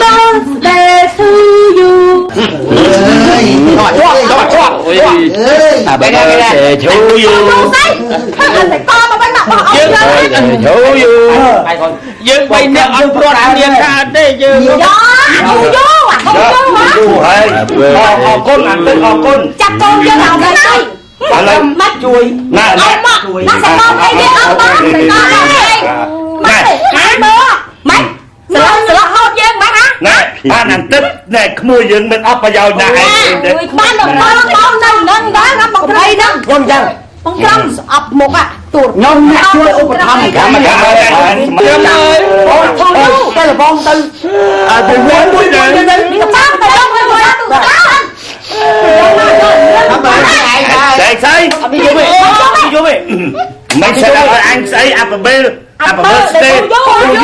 birthday to you ไปได้ชูอยู่យើងបីអ្នកអត់ព្រាត់គ្នាថាទេយើងអរគុណអាទិត្យអរគុណចាក់កូនយើងឲ្យទៅឥឡូវមកជួយណាជួយណាសបងអីទៀតអត់បងសបងអីម៉ាក់មើលម៉ាក់ស្លោហូតយើងម៉ាក់ណាបានអាទិត្យណែក្មួយយើងមិនអត់ប្រយោជន៍ណាឯងបានដល់បងនឹងដែរណាបងព្រៃហ្នឹងខ្ញុំចឹងបងក្រំស្អប់មុខអាទូខ្ញុំអ្នកជួយឧបត្ថម្ភកម្មការខ្ញុំអើយអូថតទៅបងទៅទៅមួយទៅនេះក៏បានទៅទៅទៅស្អីអត់យល់ទេមិនស្អីអញស្អីអាប់បែលស្ទេ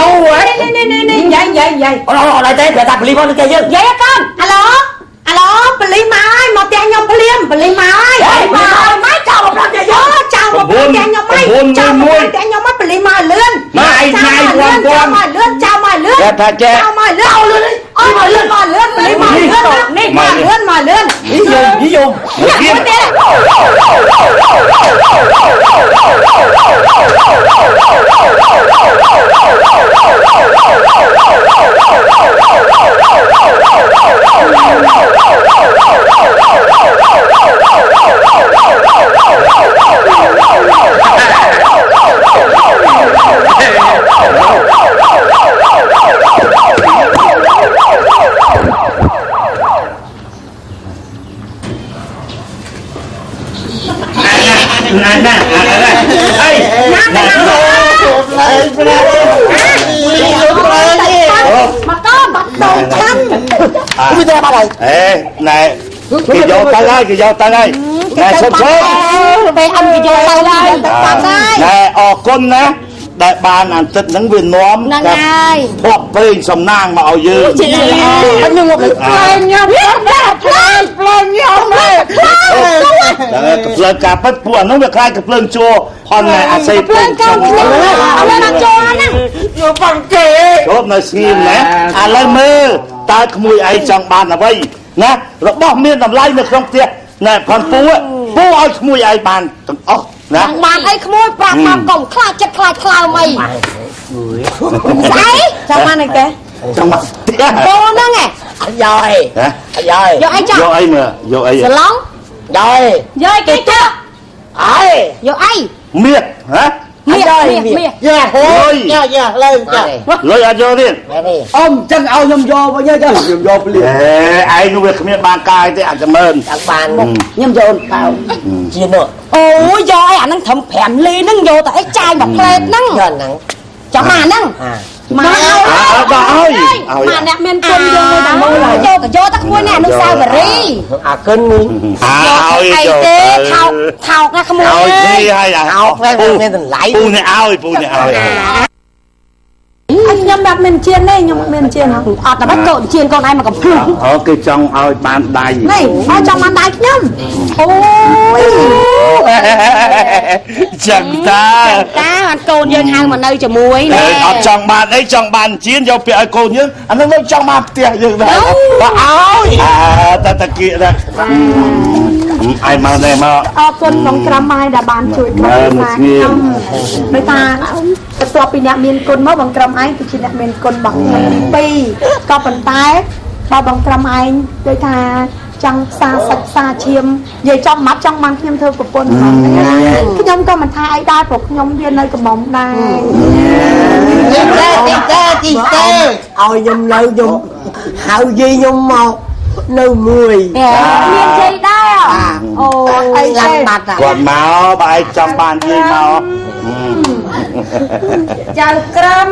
យូនេះយាយអូដល់ទេតែប៉លីមកគេយើងយាយកូនអាឡូប៉លីមកហើយមកផ្ទះខ្ញុំភ្លាមប៉លីមកហើយមកចោលមកផ្ទះយើងចោលមកផ្ទះខ្ញុំហើយចោលមកផ្ទះខ្ញុំមកប៉លីមកលឿនម៉ៃវ៉ាន់ចោលមកលឿនចោលមកលឿនថាចេះចោលមកលឿនអូមកលឿនប៉លីមកលឿននេះមកលឿននិយមទៀតណាអីណាមកតបដូរខាងគឺតែបាត់ហើយអេណែគេយកទៅហើយណែសុំពេលអញគេយកទៅហើយបាត់ហើយណែអរគុណណាដែលបានអាទិត្យហ្នឹងវានាំហ្នឹងហើយភ័ព្វព្រេងសំណាងមកឲ្យយើងខ្ញុំមកផ្លែខ្ញុំផ្លែខ្ញុំផ្លើការពិតពួកអានោះវាខ្លាចកភ្លើងជួផងណែអាស័យផ្លែខ្ញុំអត់បានចូលហ្នឹងយកបាំងគេជប់នៅស្ងៀមណាឥឡូវមើលតើក្មួយឯងចង់បានអ្វីណារបស់មានតម្លៃនៅក្នុងផ្ទះណែផងពូឲ្យក្មួយឯងបានទាំងអស់ណាបានអីក្មួយប្រាប់មកកុំខ្លាចចិត្តខ្លាចខ្លោមអីស្អីចាំបានអីគេចង់មកផ្ទះបូនហ្នឹងហ៎យកអីយកអីចាយកអីមើលយកអីសឡងយកគេចាអើយយកអីមាសហ៎មាសយកលើចាលុយអត់យកទៀតអ៊ំចឹងឲ្យខ្ញុំយកវិញចឹងខ្ញុំយកភ្លាមឯងនោះវាគ្មានបានកាយទេអាចមើលអត់បានខ្ញុំយកកៅជានោះអូយកអីអាហ្នឹងត្រឹម5លីហ្នឹងយកតែអីចាយមួយផ្លែតហ្នឹងហ្នឹងចាំមកហ្នឹងមកឲ្យមកអ្នកមានគុណយើងមួយដល់យកក៏យកតែក្មួយនេះអនុស្សាវរីយ៍អាកិននេះឲ្យអីទេថោកណាក្មួយឲ្យទីឲ្យថោកហ្នឹងមានតម្លៃពូនេះឲ្យខ្ញុំដាក់មានជៀនទេខ្ញុំមានជៀនអត់តែបាច់កូនជៀនកូនឯងមកកំភ្លឹងអូគេចង់ឲ្យបានដៃនេះឲ្យចង់បានដៃខ្ញុំអូយចាំតាអត់កូនយើងហៅមកនៅជាមួយណែអត់ចង់បានអីចង់បានជៀនយកពាក្យឲ្យកូនយើងអានោះមិនចង់បានផ្ទះយើងដែរបើឲ្យតាគៀដែរឯមកណែមកអរគុណក្នុងក្រុមម៉ាយដែលបានជួយក្រុមខ្ញុំដោយថាបន្ទាប់ពីអ្នកមានគុណមកបងក្រុមឯងគឺជាអ្នកមានគុណរបស់ខ្ញុំទី2ក៏ប៉ុន្តែបើបងក្រុមឯងដូចថាចង់ផ្សារសាច់ផ្សារឈាមនិយាយចំម៉ាត់ចង់បានខ្ញុំធ្វើប្រពន្ធខ្ញុំក៏មិនថាអីដែរព្រោះខ្ញុំវានៅកំមុំដែរទីទេឲ្យខ្ញុំនៅខ្ញុំហៅយាយខ្ញុំមកនៅមួយមានជ័យដែរអូអីឡាត់បាត់គាត់មកបើឯងចង់បានយាយមកចៅក្រំ